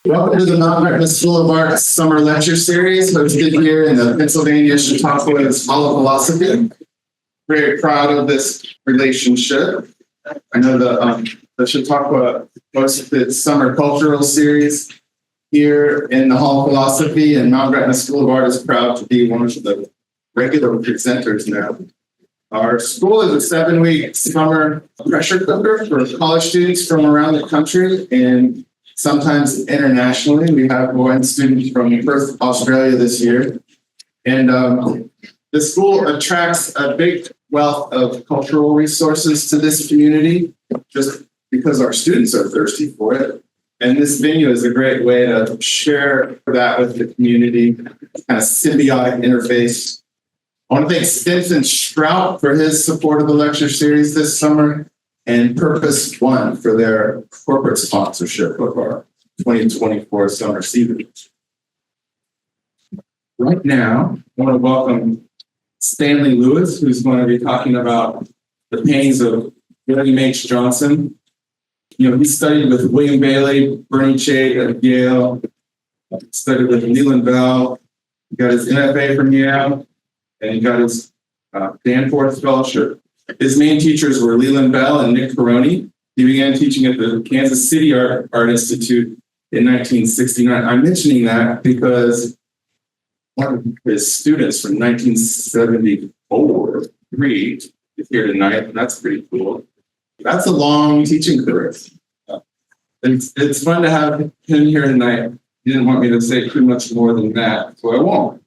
Welcome to the Mount School of Arts Summer Lecture Series, hosted here in the Pennsylvania Chautauqua Hall of Philosophy. Very proud of this relationship. I know the Chautauqua hosted its Summer Cultural Series here in the Hall of Philosophy, and Mount Gretna School of Art is proud to be one of the regular presenters now. Our school is a 7-week summer pressure cooker for college students from around the country and sometimes internationally. We have one student from Perth, Australia this year. And the school attracts a big wealth of cultural resources to this community just because our students are thirsty for it. And this venue is a great way to share that with the community, kind of symbiotic interface. I want to thank Stinson Strout for his support of the lecture series this summer, and Purpose One for their corporate sponsorship of our 2024 summer season. Right now, I want to welcome Stanley Lewis, who's going to be talking about the paintings of William H. Johnson. You know, he studied with William Bailey, Bernie Chait at Yale, studied with Leland Bell, he got his MFA from Yale, and he got his Danforth Fellowship. His main teachers were Leland Bell and Nick Peroni. He began teaching at the Kansas City Art Institute in 1969. I'm mentioning that because one of his students from 1974, is here tonight, and that's pretty cool. That's a long teaching career. It's fun to have him here tonight. He didn't want me to say too much more than that, so I won't.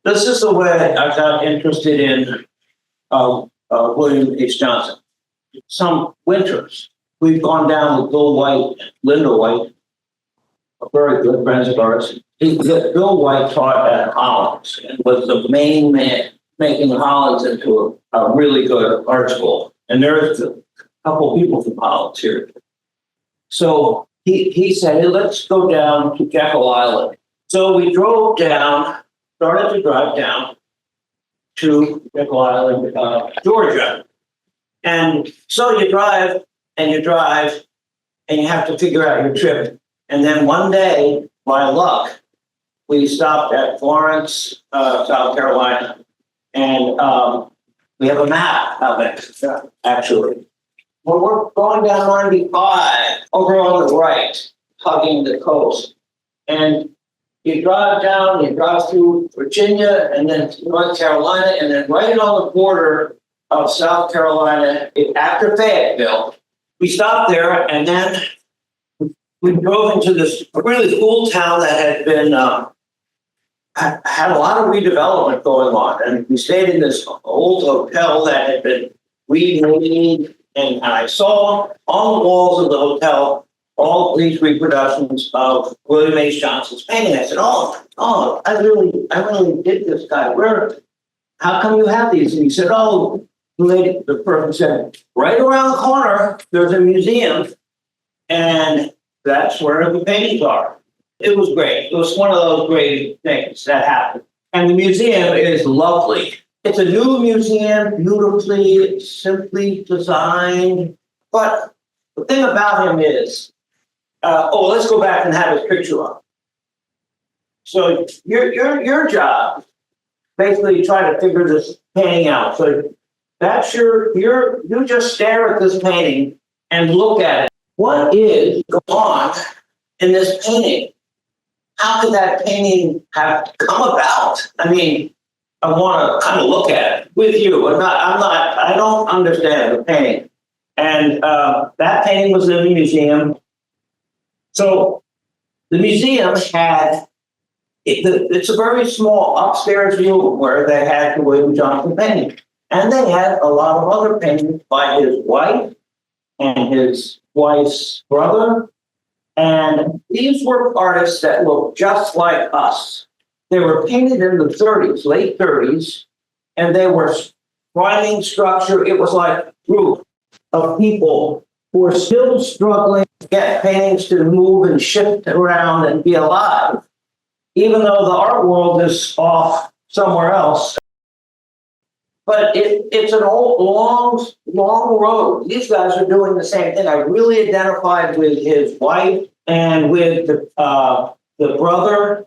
This is the way I got interested in William H. Johnson. Some winters, we've gone down with Bill White, Linda White, a very good friends of ours. Bill White taught at Hollins and was the main man making Hollins into a really good art school. And there's a couple people from Hollins here. So he said, hey, let's go down to Jekyll Island. So we drove down, started to drive down to Jekyll Island, Georgia. And so you drive, and you have to figure out your trip. And then one day, by luck, we stopped at Florence, South Carolina, and we have a map of it, actually. Well, we're going down 95, over on the right, hugging the coast. And you drive down, you drive through Virginia, and then North Carolina, and then right on the border of South Carolina, after Fayetteville, we stopped there, and then we drove into this really cool town that had been had a lot of redevelopment going on, and we stayed in this old hotel that had been remade, and I saw on the walls of the hotel all these reproductions of William H. Johnson's painting. I said, oh, I really did this guy. How come you have these? And he said, the person said, right around the corner, there's a museum, and that's where the paintings are. It was great. It was one of those great things that happened. And the museum is lovely. It's a new museum, beautifully, simply designed. But the thing about him is, let's go back and have his picture up. So your job, basically try to figure this painting out. So that's you just stare at this painting and look at it. What is going on in this painting? How could that painting have come about? I mean, I want to kind of look at it with you. I don't understand the painting. And that painting was in the museum. So the museum had, it's a very small upstairs room where they had the William Johnson painting. And they had a lot of other paintings by his wife and his wife's brother. And these were artists that looked just like us. They were painted in the 30s, late 30s, and they were finding structure. It was like a group of people who were still struggling to get paintings to move and shift around and be alive, even though the art world is off somewhere else. But it's an old, long road. These guys are doing the same thing. I really identified with his wife and with the brother.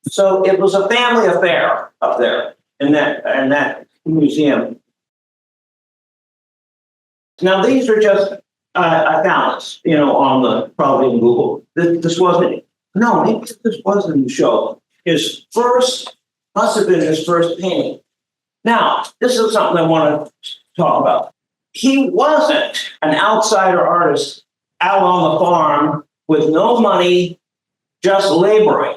So it was a family affair up there in that museum. Now these are just I found this, on the probably in Google. This wasn't. No, maybe this wasn't in the show. His first must have been his first painting. Now this is something I want to talk about. He wasn't an outsider artist out on the farm with no money, just laboring.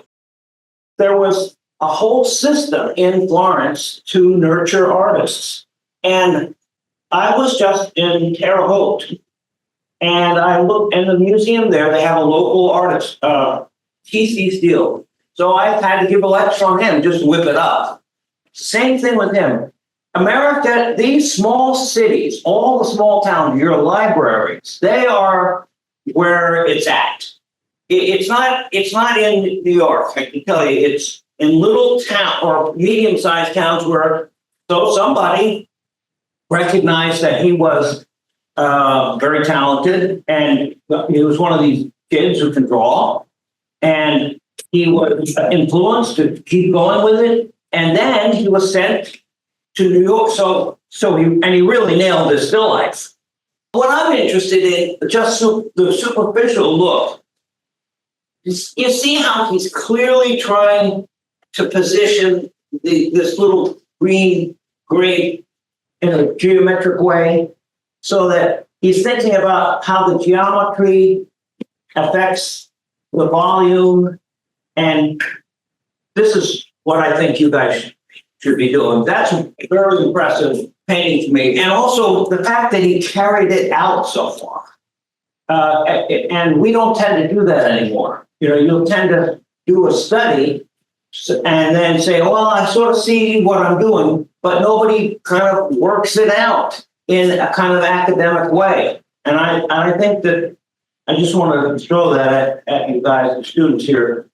There was a whole system in Florence to nurture artists. And I was just in Terre Haute, and I looked in the museum there. They have a local artist, T.C. Steele. So I had to give a lecture on him, just whip it up. Same thing with him. America, these small cities, all the small towns, your libraries, they are where it's at. It's not in New York, I can tell you. It's in little town or medium-sized towns where somebody recognized that he was very talented, and he was one of these kids who can draw, and he was influenced to keep going with it, and then he was sent to New York. He really nailed his still life. What I'm interested in, just the superficial look, is you see how he's clearly trying to position this little green grape in a geometric way, so that he's thinking about how the geometry affects the volume. And this is what I think you guys should be doing. That's very impressive painting to me. And also the fact that he carried it out so far. And we don't tend to do that anymore. You'll tend to do a study and then say, well, I sort of see what I'm doing, but nobody kind of works it out in a kind of academic way. And I think that I just want to throw that at you guys, the students here.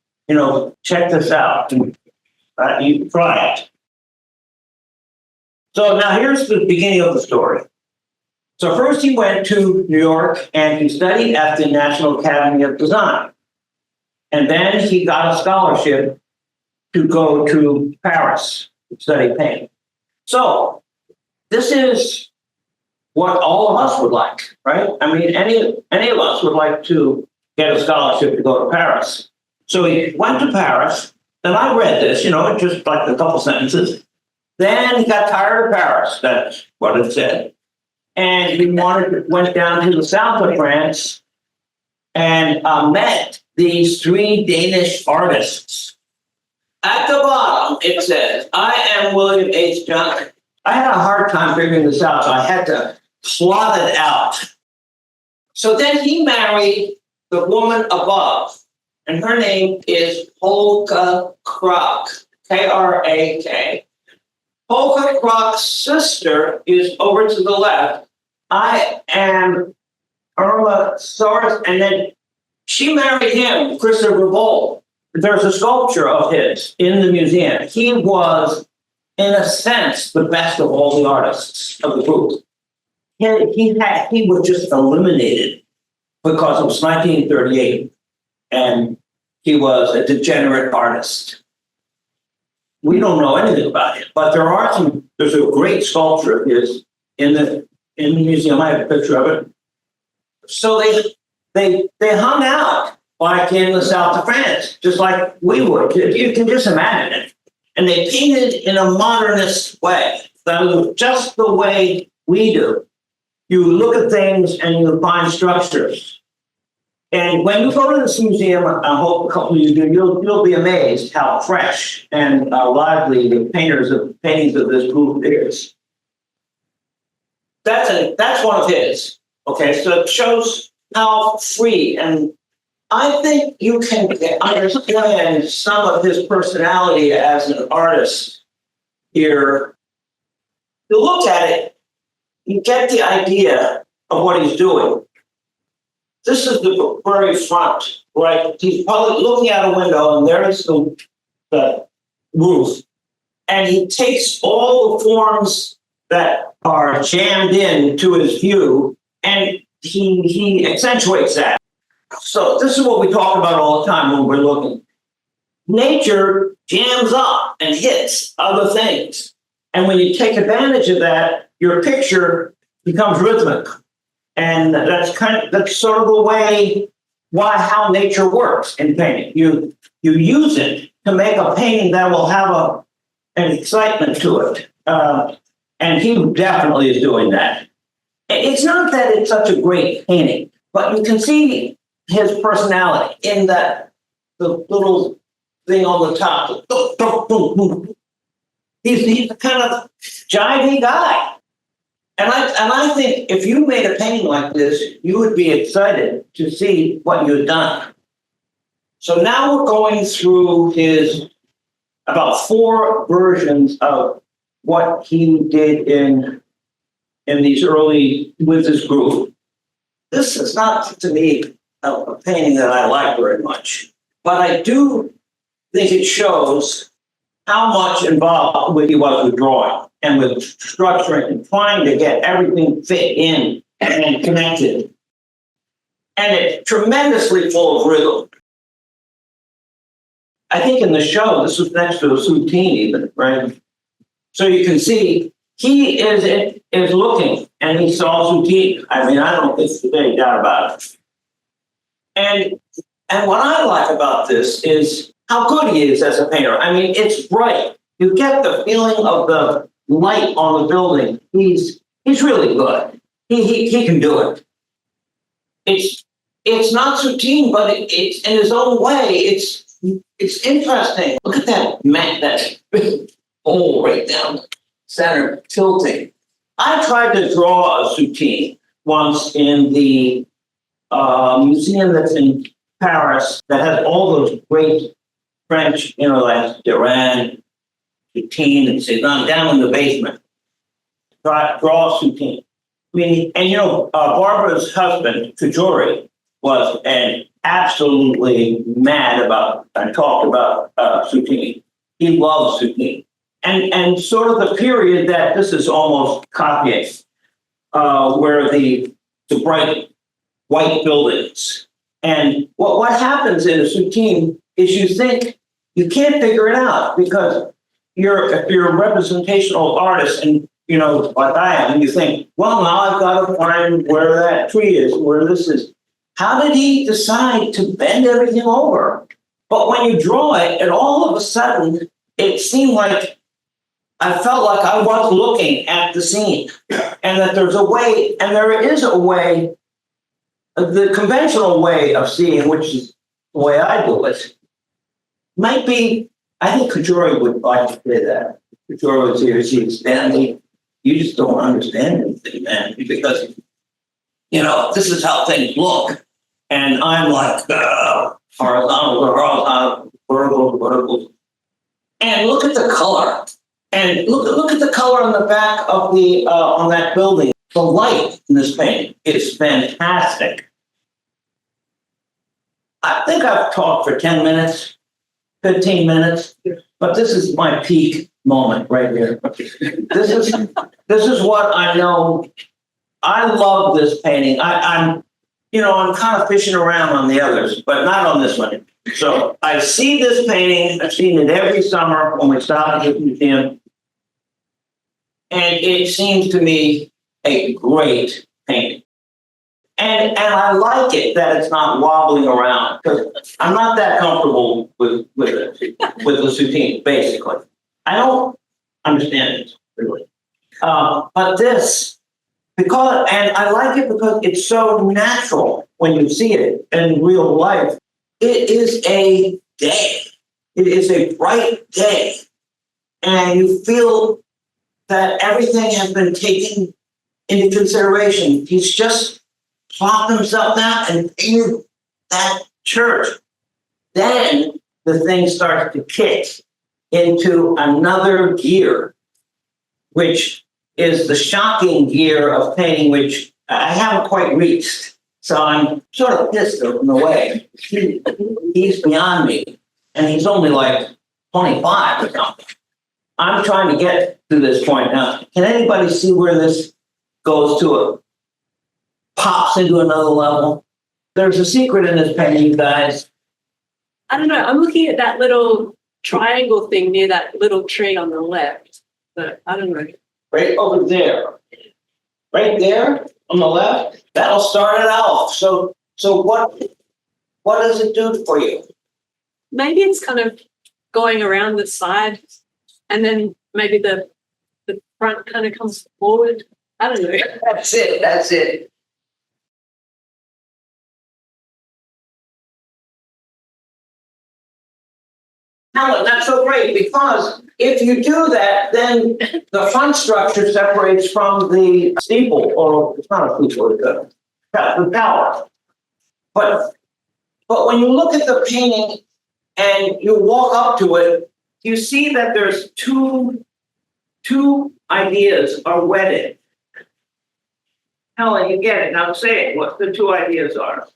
Check this out. You try it. So now here's the beginning of the story. So first he went to New York and he studied at the National Academy of Design. And then he got a scholarship to go to Paris to study painting. So this is what all of us would like, right? I mean, any of us would like to get a scholarship to go to Paris. So he went to Paris, and I read this, just like a couple sentences. Then he got tired of Paris. That's what it said. And he went down to the south of France and met these three Danish artists. At the bottom, it says, I am William H. Johnson. I had a hard time figuring this out, so I had to plot it out. So then he married the woman above, and her name is Polka Krak, K-R-A-K. Polka Krak's sister is over to the left. I am Irma Soros, and then she married him, Christopher Boll. There's a sculpture of his in the museum. He was, in a sense, the best of all the artists of the group. He was just eliminated because it was 1938, and he was a degenerate artist. We don't know anything about him, but there's a great sculpture of his in the museum. I have a picture of it. So they hung out like in the south of France, just like we would. You can just imagine it. And they painted in a modernist way, just the way we do. You look at things and you find structures. And when you go to this museum, I hope a couple of you do, you'll be amazed how fresh and lively the paintings of this group is. That's one of his. Okay, so it shows how free, and I think you can understand some of his personality as an artist here. You look at it, you get the idea of what he's doing. This is the very front, right? He's probably looking out a window, and there's the roof. And he takes all the forms that are jammed in to his view, and he accentuates that. So this is what we talk about all the time when we're looking. Nature jams up and hits other things. And when you take advantage of that, your picture becomes rhythmic. And that's sort of the way how nature works in painting. You use it to make a painting that will have an excitement to it. And he definitely is doing that. It's not that it's such a great painting, but you can see his personality in the little thing on the top. He's the kind of jivey guy. And I think if you made a painting like this, you would be excited to see what you've done. So now we're going through his about 4 versions of what he did in these early with this group. This is not to me a painting that I like very much, but I do think it shows how much involved he was with drawing and with structuring and trying to get everything fit in and connected. And it's tremendously full of rhythm. I think in the show, this was next to a Soutine even, right? So you can see he is looking and he saw Soutine. I mean, I don't think there's any doubt about it. And what I like about this is how good he is as a painter. I mean, it's bright. You get the feeling of the light on the building. He's really good. He can do it. It's not Soutine, but it's in his own way. It's interesting. Look at that big hole right down the center, tilting. I tried to draw a Soutine once in the museum that's in Paris that has all those great French, like Duran, Soutine, and Cézanne down in the basement. Draw Soutine. I mean, and Barbara's husband, Kajori, was absolutely mad about and talked about Soutine. He loves Soutine. And sort of the period that this is almost copying, where the bright white buildings. And what happens in a Soutine is you think you can't figure it out because if you're a representational artist and like I am, and you think, well, now I've got to find where that tree is, where this is. How did he decide to bend everything over? But when you draw it, and all of a sudden, it seemed like I felt like I was looking at the scene, and that there's a way, and there is a way, the conventional way of seeing, which is the way I do it, might be, I think Kajori would like to say that. Kajori would say, Stanley, you just don't understand anything, man, because, this is how things look. And I'm like, horizontal, vertical. And look at the color. And look at the color on the back of on that building. The light in this painting is fantastic. I think I've talked for 10 minutes, 15 minutes, but this is my peak moment right here. This is what I know. I love this painting. I'm kind of fishing around on the others, but not on this one. So I see this painting. I've seen it every summer when we stop at the museum. And it seems to me a great painting. And I like it that it's not wobbling around because I'm not that comfortable with the Soutine, basically. I don't understand it, really. But this, and I like it because it's so natural when you see it in real life. It is a day. It is a bright day. And you feel that everything has been taken into consideration. He's just plopped himself down and painted that church. Then the thing starts to kick into another gear, which is the shocking gear of painting, which I haven't quite reached. So I'm sort of pissed in a way. He's beyond me, and he's only like 25 or something. I'm trying to get to this point now. Can anybody see where this goes pops into another level? There's a secret in this painting, guys. I don't know. I'm looking at that little triangle thing near that little tree on the left, but I don't know. Right over there. Right there on the left. That'll start it off. So what does it do for you? Maybe it's kind of going around the side, and then maybe the front kind of comes forward. I don't know. That's it. That's it. Now, that's so great, because if you do that, then the front structure separates from the steeple, or it's not a steeple, it's the tower. But when you look at the painting and you walk up to it, you see that there's two ideas are wedded. Helen, you get it. Now say it, what the two ideas are.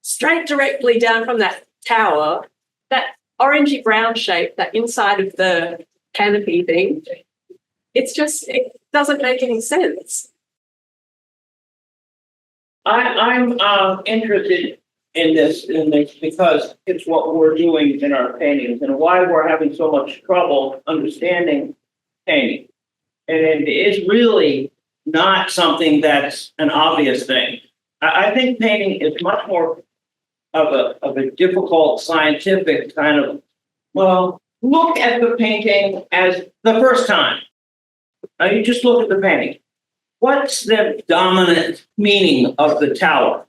Straight directly down from that tower, that orangey brown shape, that inside of the canopy thing, it doesn't make any sense. I'm interested in this because it's what we're doing in our paintings and why we're having so much trouble understanding painting. And it is really not something that's an obvious thing. I think painting is much more of a difficult scientific kind of, well, look at the painting as the first time. Now you just look at the painting. What's the dominant meaning of the tower?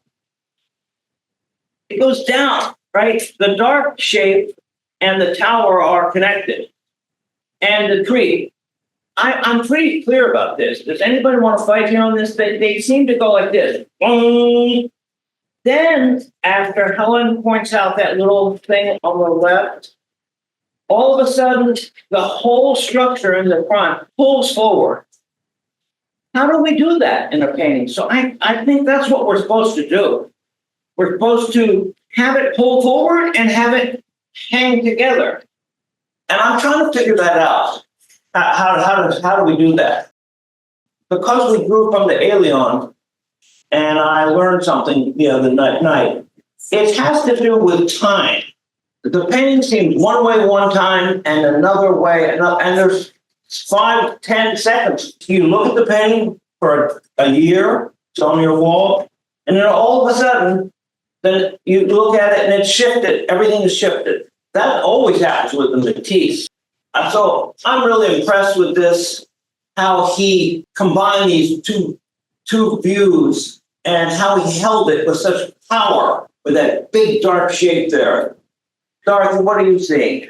It goes down, right? The dark shape and the tower are connected. And the tree. I'm pretty clear about this. Does anybody want to fight me on this? They seem to go like this. Boom. Then, after Helen points out that little thing on the left, all of a sudden, the whole structure in the front pulls forward. How do we do that in a painting? So I think that's what we're supposed to do. We're supposed to have it pull forward and have it hang together. And I'm trying to figure that out. How do we do that? Because we grew from the Alien, and I learned something the other night. It has to do with time. The painting seems one way one time and another way, and there's 5, 10 seconds. You look at the painting for a year, it's on your wall, and then all of a sudden, then you look at it and it's shifted. Everything is shifted. That always happens with the Matisse. So I'm really impressed with this, how he combined these two views and how he held it with such power with that big dark shape there. Dorothy, what are you seeing?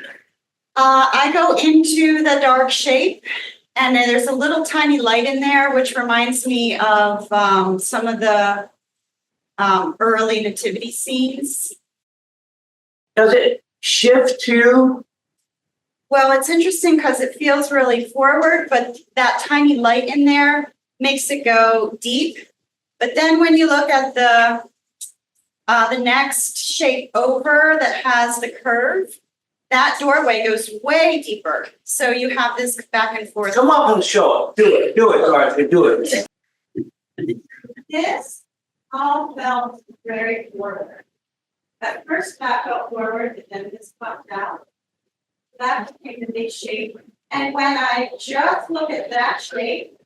I go into the dark shape, and then there's a little tiny light in there, which reminds me of some of the early nativity scenes. Does it shift to? Well, it's interesting because it feels really forward, but that tiny light in there makes it go deep. But then when you look at the next shape over that has the curve, that doorway goes way deeper. So you have this back and forth. Come up and show it. Do it, Dorothy, do it. This all felt very forward. That first part felt forward, and then this popped out. That became the big shape. And when I just look at that shape,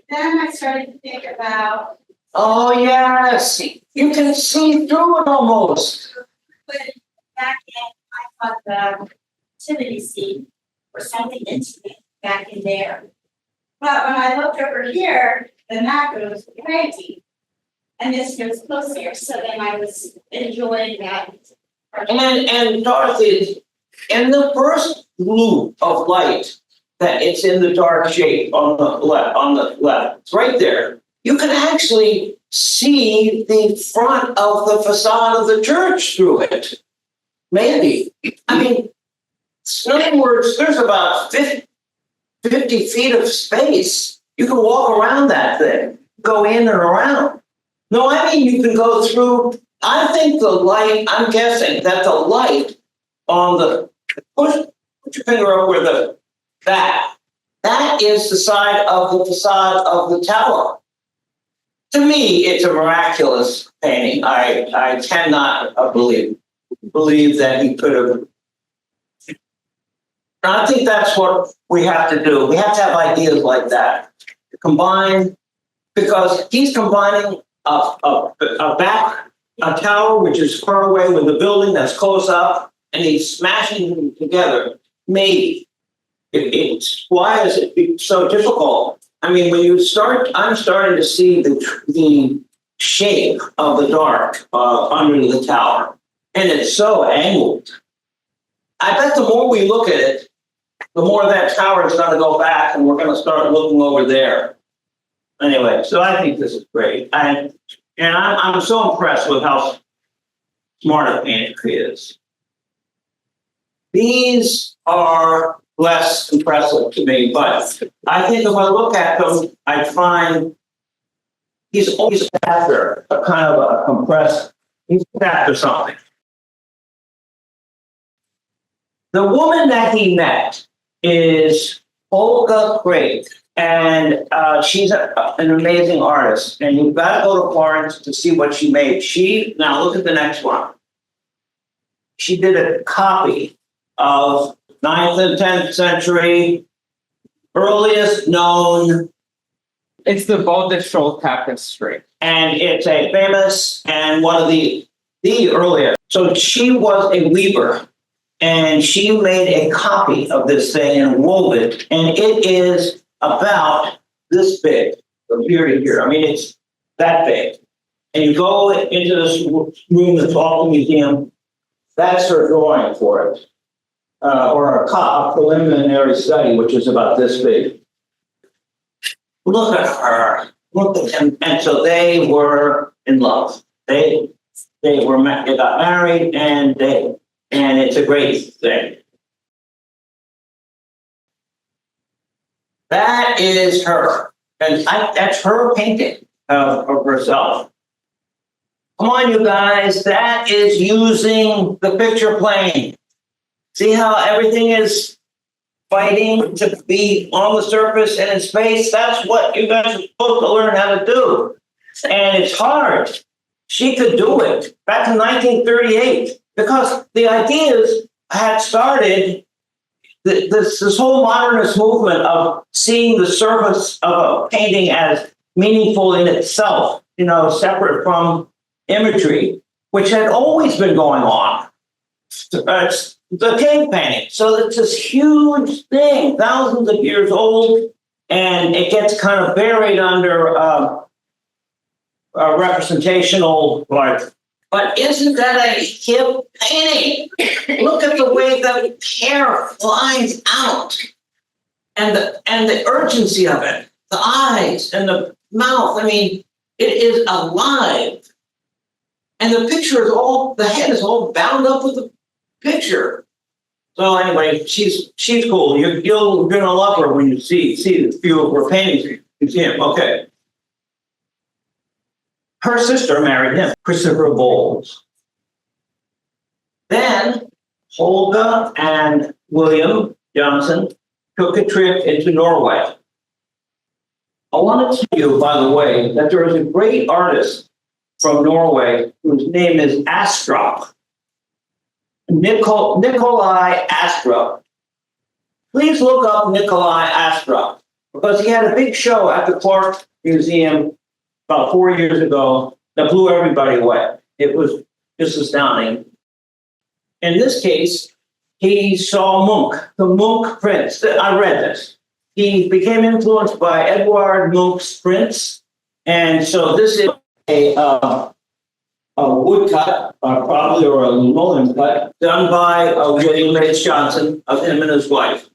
then I started to think about. Oh, yes. You can see through it almost. But back in, I thought the nativity scene or something intimate back in there. But when I looked over here, then that goes way deep. And this goes closer. So then I was enjoying that. And Dorothy, in the first loop of light, that it's in the dark shape on the left, it's right there. You can actually see the front of the facade of the church through it. Maybe. I mean, in other words, there's about 50 feet of space. You can walk around that thing, go in and around. No, I mean, you can go through. I think the light, I'm guessing that the light on the, put your finger up where that is the side of the facade of the tower. To me, it's a miraculous painting. I cannot believe that he could have. And I think that's what we have to do. We have to have ideas like that to combine, because he's combining a tower which is far away with a building that's close up, and he's smashing them together. Maybe it's why is it so difficult? I mean, when you start, I'm starting to see the shape of the dark under the tower, and it's so angled. I bet the more we look at it, the more that tower is going to go back, and we're going to start looking over there. Anyway, so I think this is great, and I'm so impressed with how smart a painter he is. These are less impressive to me, but I think if I look at them, I find he's always after a kind of a compressed, he's after something. The woman that he met is Olga Craig, and she's an amazing artist, and you've got to go to Florence to see what she made. Now look at the next one. She did a copy of 9th and 10th century, earliest known. It's the Baldistral Tapestry. And it's a famous and one of the earlier. So she was a weaver, and she made a copy of this thing and wove it. And it is about this big, from here to here. I mean, it's that big. And you go into this room that's off the museum, that's her drawing for it. Or a preliminary study, which is about this big. Look at her. Look at him. And so they were in love. They got married, and it's a great thing. That is her, and that's her painting of herself. Come on, you guys. That is using the picture plane. See how everything is fighting to be on the surface and in space? That's what you guys are supposed to learn how to do. And it's hard. She could do it back in 1938, because the ideas had started, this whole modernist movement of seeing the surface of a painting as meaningful in itself, separate from imagery, which had always been going on. The cave painting. So it's this huge thing, thousands of years old, and it gets kind of buried under a representational art. But isn't that a hip painting? Look at the way the hair flies out, and the urgency of it, the eyes and the mouth. I mean, it is alive, and the head is all bound up with the picture. So anyway, she's cool. You're gonna love her when you see the few of her paintings. You see him, okay. Her sister married him, Christopher Bowles. Then Olga and William Johnson took a trip into Norway. I want to tell you, by the way, that there is a great artist from Norway whose name is Astrup. Nikolai Astrup. Please look up Nikolai Astrup, because he had a big show at the Clark Museum about 4 years ago that blew everybody away. It was just astounding. In this case, he saw Munch, the Munch prints. I read this. He became influenced by Edvard Munch's prints, and so this is a woodcut, probably, or a linoleum cut, done by William H. Johnson, of him and his wife.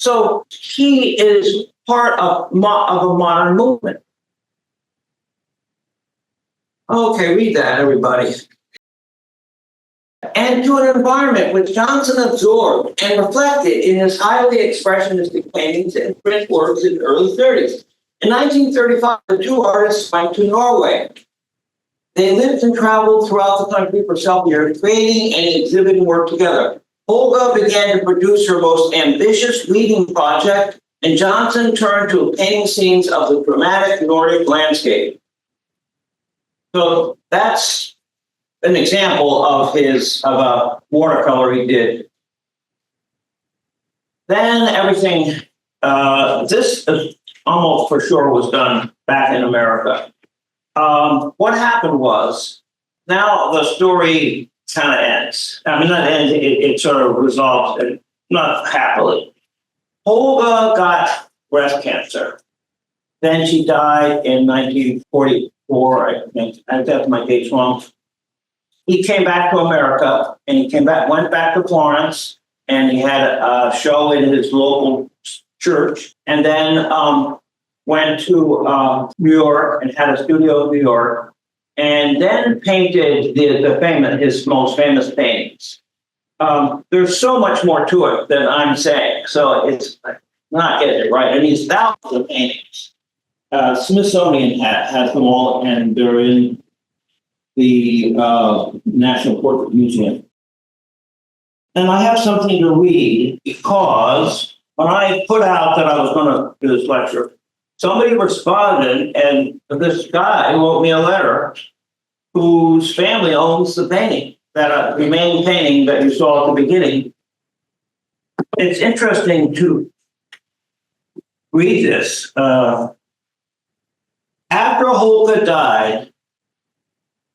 So he is part of a modern movement. Okay, read that, everybody. And to an environment which Johnson absorbed and reflected in his highly expressionistic paintings and print works in the early 30s. In 1935, the two artists went to Norway. They lived and traveled throughout the country for several years, creating and exhibiting work together. Olga began to produce her most ambitious weaving project And Johnson turned to painting scenes of the dramatic Nordic landscape. So that's an example of a watercolor he did. Then everything, this almost for sure was done back in America. What happened was, now the story kind of ends. I mean, not ends, it sort of resolves, not happily. Olga got breast cancer. Then she died in 1944, I think. I got my dates wrong. He came back to America, and went back to Florence, and he had a show in his local church, and then went to New York and had a studio in New York, and then painted his most famous paintings. There's so much more to it than I'm saying, so it's not getting it right. And he's thousands of paintings. Smithsonian has them all, and they're in the National Portrait Museum. And I have something to read because when I put out that I was going to do this lecture, somebody responded, and this guy wrote me a letter whose family owns the painting, the main painting that you saw at the beginning. It's interesting to read this. After Holka died,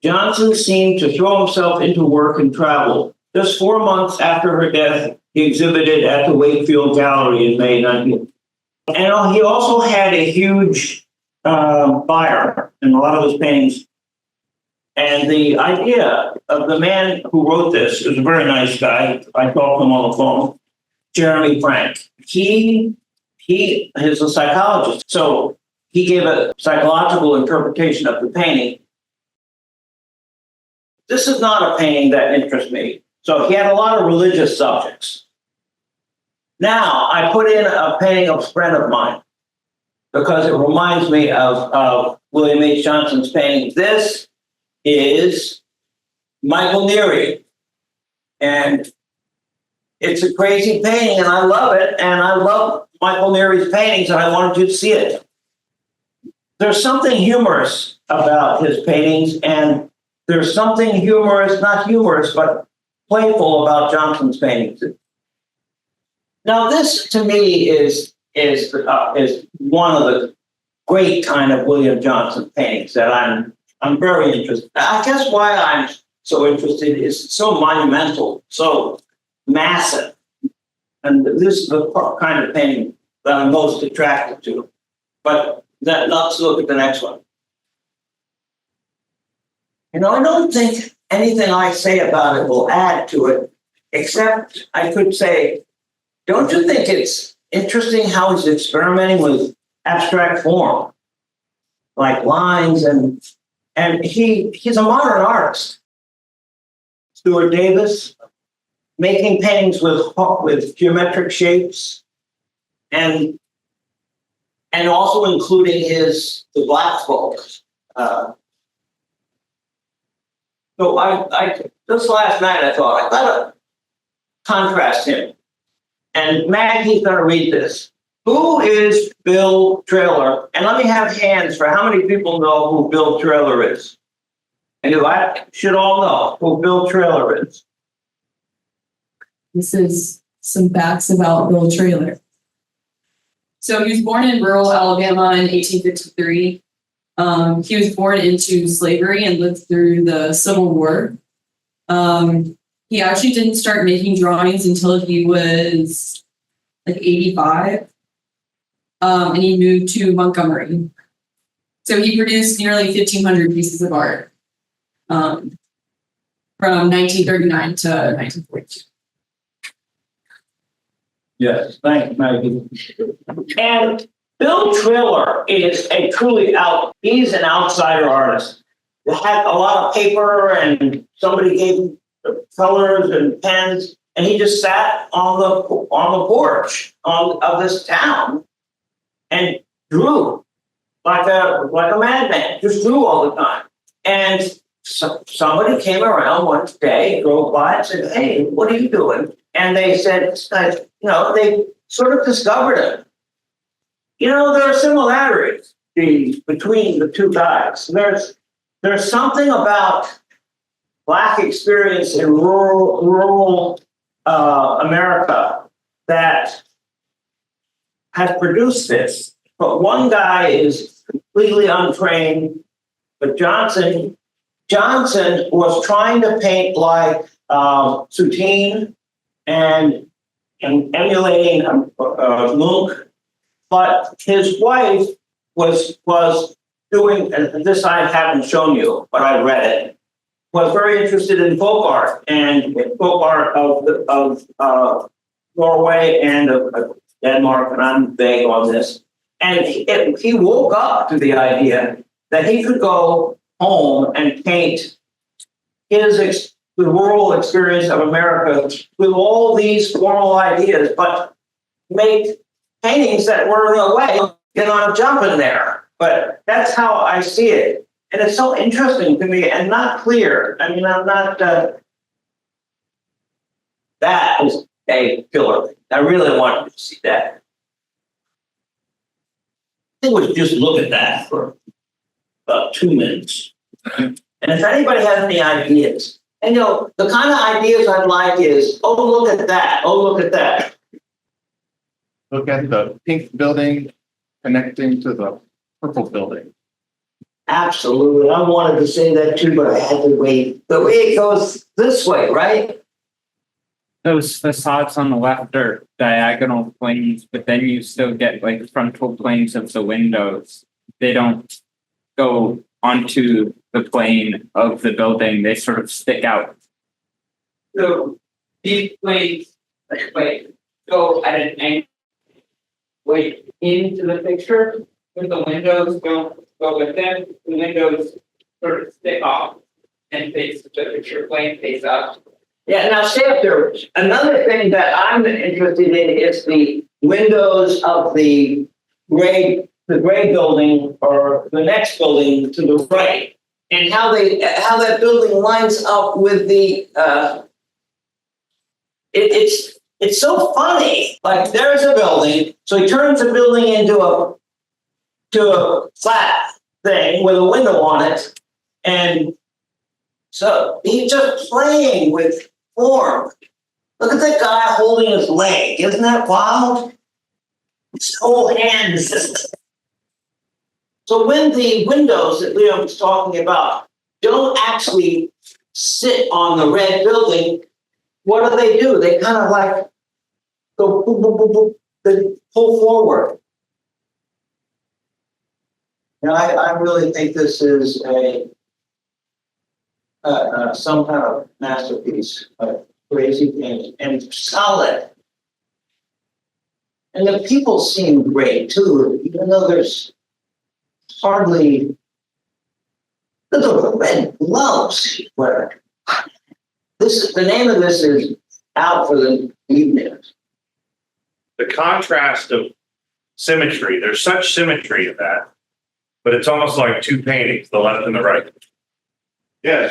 Johnson seemed to throw himself into work and travel. Just 4 months after her death, he exhibited at the Wakefield Gallery in May 19th. And he also had a huge fire in a lot of his paintings. And the idea of the man who wrote this is a very nice guy. I talked to him on the phone, Jeremy Frank. He is a psychologist. So he gave a psychological interpretation of the painting. This is not a painting that interests me. So he had a lot of religious subjects. Now, I put in a painting of a friend of mine because it reminds me of William H. Johnson's painting. This is Michael Neary. And it's a crazy painting, and I love it. And I love Michael Neary's paintings, and I wanted you to see it. There's something humorous about his paintings, and there's something humorous, not humorous, but playful about Johnson's paintings. Now, this to me is one of the great kind of William Johnson paintings that I'm very interested. I guess why I'm so interested is it's so monumental, so massive, and this is the kind of painting that I'm most attracted to. But let's look at the next one. I don't think anything I say about it will add to it, except I could say, don't you think it's interesting how he's experimenting with abstract form, like lines, and he's a modern artist. Stuart Davis, making paintings with geometric shapes, and also including the black folks. So I just last night I thought I gotta contrast him. And Maggie's gonna read this. Who is Bill Traylor? And let me have hands for how many people know who Bill Traylor is. And I should all know who Bill Traylor is. This is some facts about Bill Traylor. So he was born in rural Alabama in 1853. He was born into slavery and lived through the Civil War. He actually didn't start making drawings until he was like 85. And he moved to Montgomery. So he produced nearly 1,500 pieces of art from 1939 to 1942. Yes, thanks, Maggie. And Bill Traylor is he's an outsider artist. He had a lot of paper, and somebody gave him colors and pens, and he just sat on the porch of this town and drew like a madman, just drew all the time. And somebody came around one day, drove by and said, "Hey, what are you doing?" And they said, they sort of discovered him. You know, there are similarities between the two guys. There's something about Black experience in rural America that has produced this. But one guy is completely untrained, but Johnson was trying to paint like Soutine and emulating Munch, but his wife was doing, and this I haven't shown you, but I read it, was very interested in folk art and folk art of Norway and of Denmark, and I'm vague on this. And he woke up to the idea that he could go home and paint the rural experience of America with all these formal ideas, but make paintings that were in a way, jumping there. But that's how I see it. And it's so interesting to me and not clear. I mean, I'm not, that is a killer. I really wanted to see that. I think we should just look at that for about 2 minutes. And if anybody has any ideas, and the kind of ideas I'd like is, oh, look at that. Oh, look at that. Look at the pink building connecting to the purple building. Absolutely. I wanted to say that too, but I had to wait. The way it goes this way, right? Those facades on the left are diagonal planes, but then you still get like frontal planes of the windows. They don't go onto the plane of the building. They sort of stick out. So these planes go at an angle into the picture, but the windows don't go with them. The windows sort of stick off and face the picture plane face up. Yeah, now stay up there. Another thing that I'm interested in is the windows of the gray building or the next building to the right, and how that building lines up with the it's so funny. Like there's a building, so he turns the building into a flat thing with a window on it, and so he's just playing with form. Look at that guy holding his leg. Isn't that wild? His whole hand is just. So when the windows that Leo was talking about don't actually sit on the red building, what do? They kind of like go boop, boop, boop, boop, they pull forward. And I really think this is some kind of masterpiece, crazy thing, and solid. And the people seem great too, even though there's hardly. Look at the red gloves. Where the name of this is out for the evening. The contrast of symmetry. There's such symmetry in that, but it's almost like two paintings, the left and the right. Yeah,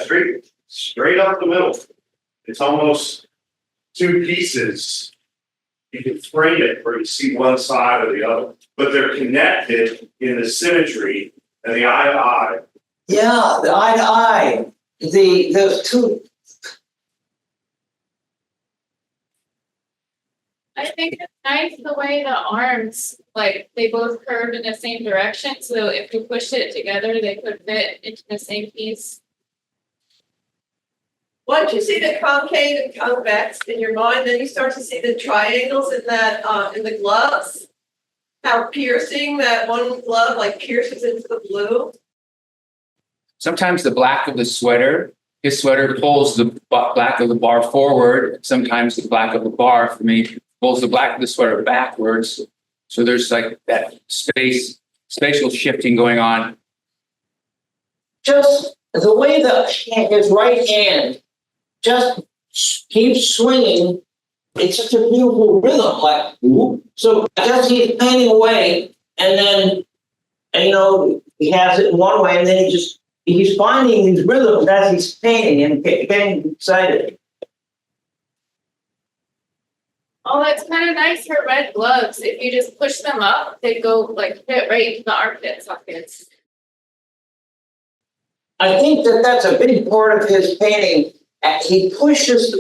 straight up the middle. It's almost two pieces. You can frame it where you see one side or the other, but they're connected in the symmetry and the eye to eye. Yeah, the eye to eye. Those two. I think it's nice the way the arms, like they both curve in the same direction. So if you push it together, they could fit into the same piece. Once you see the concave and convex in your mind, then you start to see the triangles in that in the gloves. How piercing that one glove like pierces into the blue. Sometimes the black of the sweater, his sweater pulls the black of the bar forward. Sometimes the black of the bar, for me, pulls the black of the sweater backwards. So there's like that spatial shifting going on. Just the way his right hand just keeps swinging. It's such a beautiful rhythm, like whoop. So I guess he's painting away, and then he has it in one way, and then he's finding these rhythms as he's painting and getting excited. Oh, it's kind of nice for red gloves. If you just push them up, they go like fit right into the armpit sockets. I think that that's a big part of his painting. He pushes,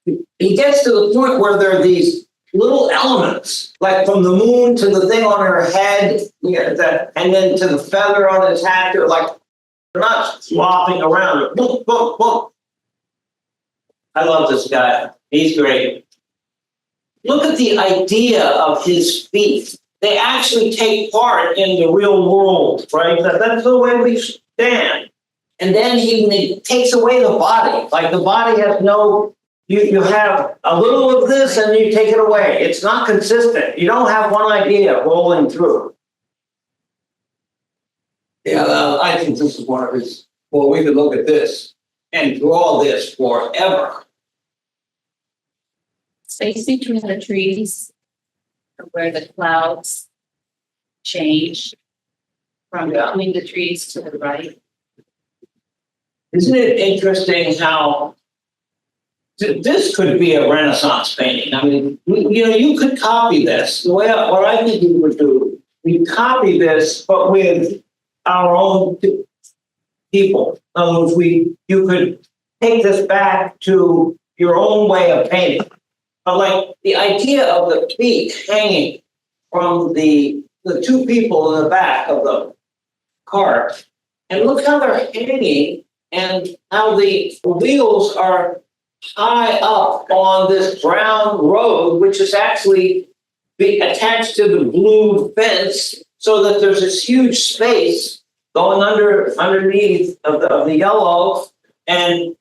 he gets to the point where there are these little elements, like from the moon to the thing on her head, and then to the feather on his hat. They're like, they're not flopping around. Boom, boom, boom. I love this guy. He's great. Look at the idea of his feet. They actually take part in the real world, right? That's the way we stand. And then he takes away the body. Like the body has no, you have a little of this and you take it away. It's not consistent. You don't have one idea rolling through. Yeah, I think this is one of his, well, we could look at this and draw this forever. Space between the trees, where the clouds change from between the trees to the right. Isn't it interesting how this could be a Renaissance painting? I mean, you could copy this. The way what I think you would do, we copy this, but with our own people. In other words, you could take this back to your own way of painting. But like the idea of the feet hanging from the two people in the back of the cart, and look how they're hanging and how the wheels are high up on this brown road, which is actually attached to the blue fence, so that there's this huge space going underneath of the yellow, and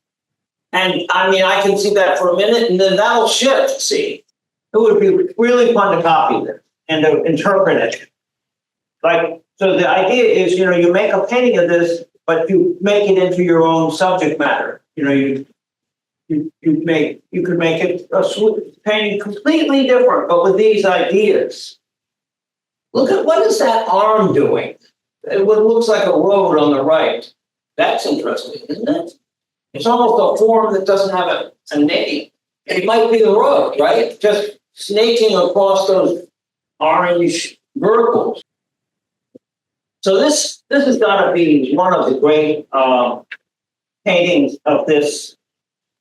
I mean, I can see that for a minute, and then that'll shift. See, it would be really fun to copy this and to interpret it. Like, so the idea is, you make a painting of this, but you make it into your own subject matter. You could make it a painting completely different, but with these ideas. Look at what is that arm doing? What looks like a road on the right. That's interesting, isn't it? It's almost a form that doesn't have a name. It might be the road, right? Just snaking across those orange verticals. So this has got to be one of the great paintings of this.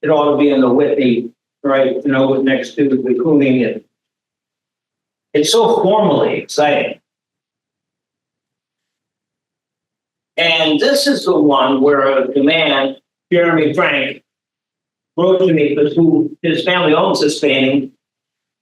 It ought to be in the Whitney, right? Next to the Kooning. And it's so formally exciting. And this is the one where the man, Jeremy Frank, wrote to me because his family owns this painting.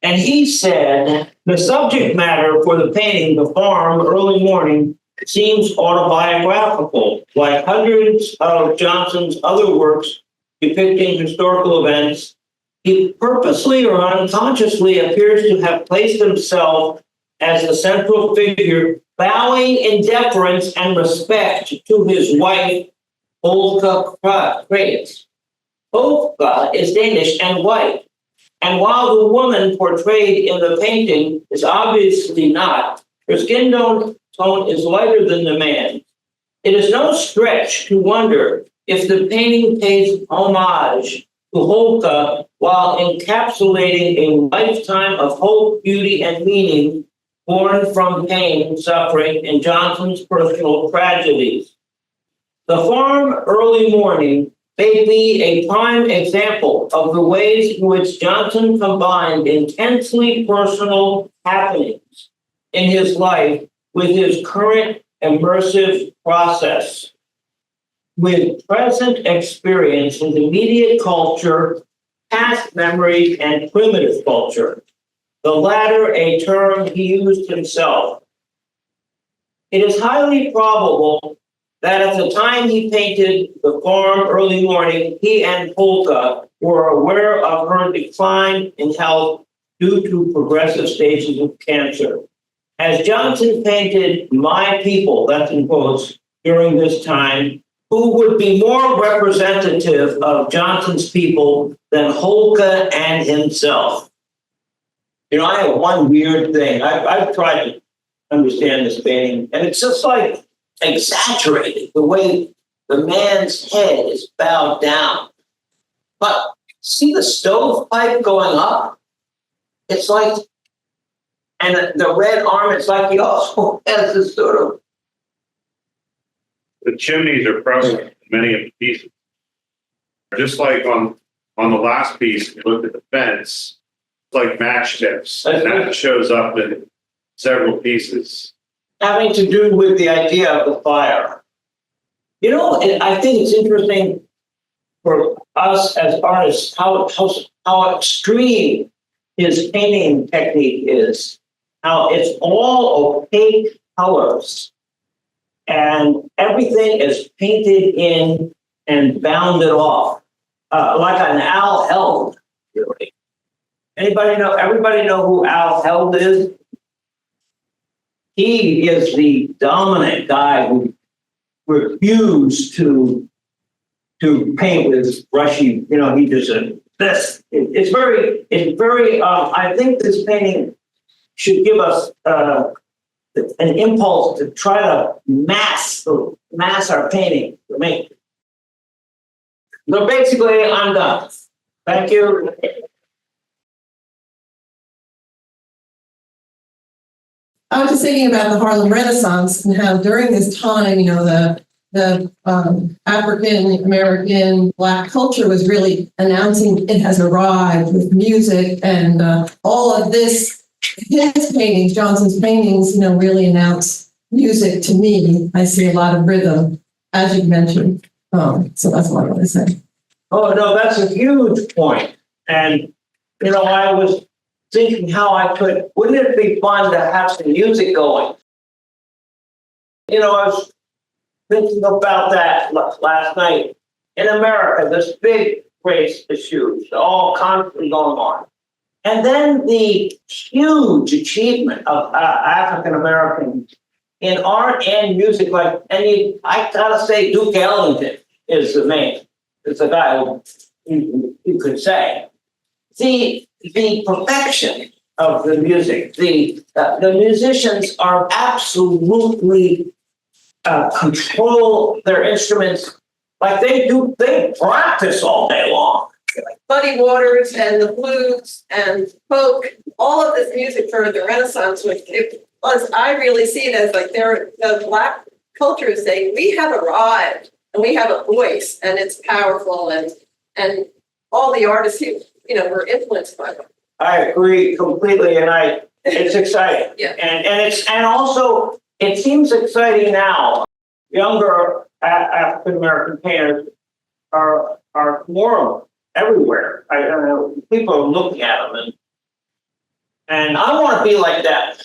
And he said, the subject matter for the painting, The Farm, Early Morning, seems autobiographical, like hundreds of Johnson's other works depicting historical events. He purposely or unconsciously appears to have placed himself as the central figure, bowing in deference and respect to his wife, Olga Krantz. Olga is Danish and white. And while the woman portrayed in the painting is obviously not, her skin tone is lighter than the man. It is no stretch to wonder if the painting pays homage to Holka while encapsulating a lifetime of hope, beauty, and meaning born from pain, suffering, and Johnson's personal tragedies. The Farm, Early Morning may be a prime example of the ways in which Johnson combined intensely personal happenings in his life with his current immersive process, with present experience in immediate culture, past memory, and primitive culture, the latter a term he used himself. It is highly probable that at the time he painted The Farm, Early Morning, he and Polka were aware of her decline in health due to progressive stages of cancer. As Johnson painted My People, that's in quotes, during this time, who would be more representative of Johnson's people than Holka and himself? I have one weird thing. I've tried to understand this painting, and it's just like exaggerated the way the man's head is bowed down. But see the stovepipe going up? it's like, and the red arm, it's like he also has this sort of, The chimneys are present in many of the pieces. Just like on the last piece, you look at the fence, it's like matchsticks, and that shows up in several pieces. having to do with the idea of the fire. You know, and I think it's interesting for us as artists, how extreme his painting technique is, how it's all opaque colors. And everything is painted in and bounded off, like an Al Held, really. Everybody know who Al Held is? He is the dominant guy who refused to paint with brushy, he just said, it's very, I think this painting should give us, an impulse to try to mass our painting. So basically, I'm done. Thank you. I was just thinking about the Harlem Renaissance and how during this time, the African American Black culture was really announcing it has arrived with music and all of this. His paintings, Johnson's paintings, really announce music to me. I see a lot of rhythm, as you mentioned. So that's what I want to say. Oh, no, that's a huge point. And, I was thinking how wouldn't it be fun to have some music going? I was thinking about that last night. In America, this big race issues, all constantly going on. And then the huge achievement of African Americans in art and music, I gotta say, Duke Ellington is the guy who you could say. The perfection of the music, the musicians are absolutely control their instruments like they practice all day long. Muddy Waters and the blues and folk, all of this music for the Renaissance I really see it as like the Black culture is saying we have arrived and we have a voice and it's powerful and all the artists who were influenced by them. I agree completely, and it's exciting. Yeah. And also it seems exciting now. Younger African American painters are more everywhere. I don't know. People are looking at them, and I want to be like that.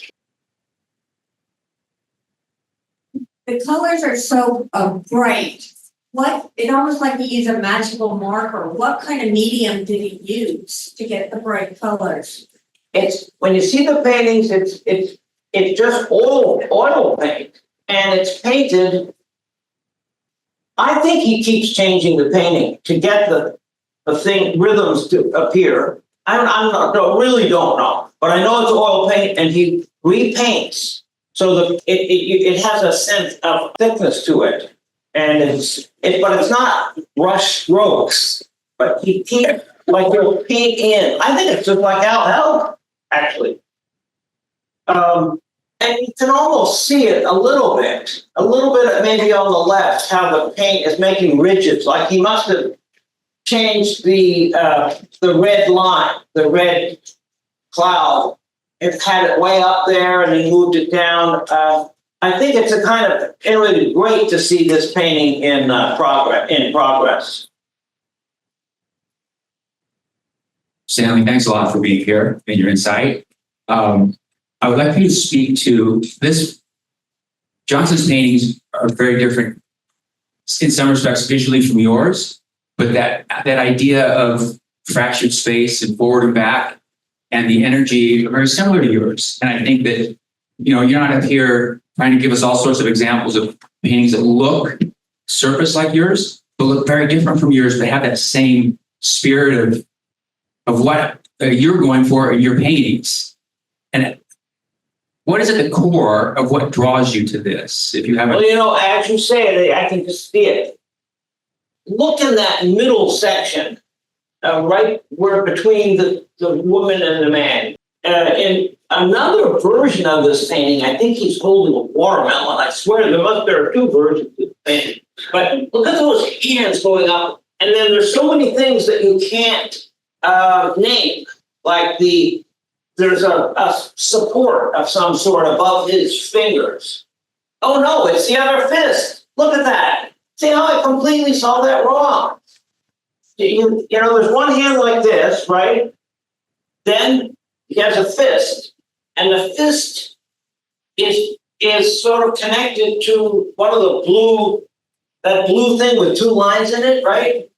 The colors are so bright. It almost like he used a magical marker. What kind of medium did he use to get the bright colors? It's when you see the paintings, it's just oil paint, and it's painted. I think he keeps changing the painting to get the rhythms to appear. Really don't know, but I know it's oil paint, and he repaints so it has a sense of thickness to it, and but it's not brush strokes. But he keeps he'll paint in. I think it's just like Al Held, actually. And you can almost see it a little bit maybe on the left, how the paint is making ridges. Like he must have changed the red line, the red cloud. It had it way up there and he moved it down. I think it's really great to see this painting in progress. Stanley, thanks a lot for being here and your insight. I would like you to speak to this. Johnson's paintings are very different in some respects visually from yours, but that idea of fractured space and forward and back and the energy are very similar to yours. And I think that, you're not up here trying to give us all sorts of examples of paintings that look surface like yours, but look very different from yours, but have that same spirit of what you're going for in your paintings. And what is at the core of what draws you to this? If you have as you say it, I can just see it. Look in that middle section, right where between the woman and the man. in another version of this painting, I think he's holding a watermelon. I swear there are two versions of the painting. But look at those hands going up. And then there's so many things that you can't name. Like there's a support of some sort above his fingers. Oh no, it's the other fist. Look at that. See how I completely saw that wrong? You know, there's one hand like this, right? Then he has a fist, and the fist is sort of connected to one of the that blue thing with two lines in it, right?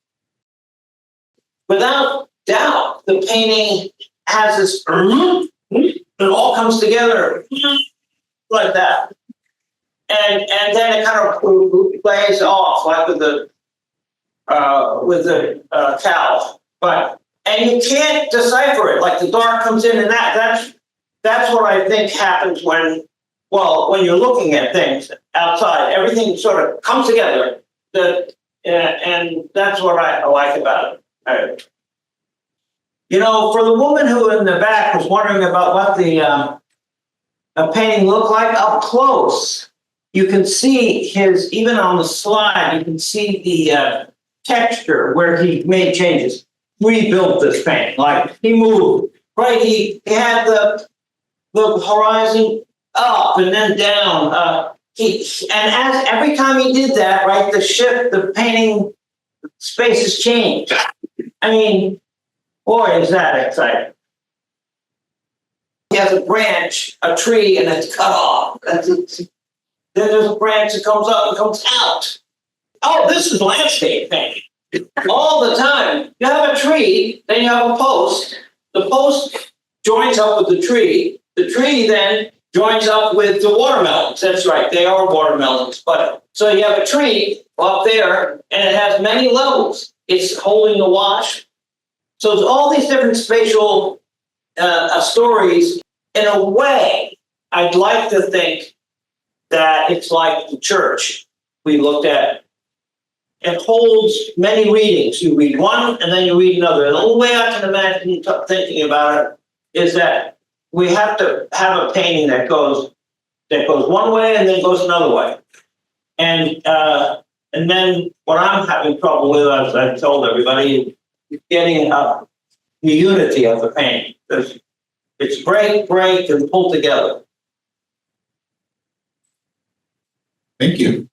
Without doubt, the painting has this, it all comes together like that. And then it kind of plays off like with the cow. And you can't decipher it, like the dark comes in and that's what I think happens when you're looking at things outside, everything sort of comes together. And that's what I like about it. You know, for the woman who in the back was wondering about what the painting looked like up close, you can see even on the slide, you can see the texture where he made changes. Rebuilt this painting, like he moved, right? He had the horizon up and then down. And every time he did that, right, the painting spaces changed. I mean, boy, is that exciting. He has a branch, a tree, and it's cut off. Then there's a branch that comes up and comes out. Oh, this is landscape painting. All the time. You have a tree, then you have a post. The post joins up with the tree. The tree then joins up with the watermelons. That's right, they are watermelons. But so you have a tree up there, and it has many levels. It's holding the wash. So it's all these different spatial stories. In a way, I'd like to think that it's like the church we looked at. It holds many readings. You read one and then you read another. And the only way I can imagine thinking about it is that we have to have a painting that goes one way and then goes another way. And then what I'm having trouble with, as I've told everybody, is getting the unity of the painting. It's break, and pull together. Thank you.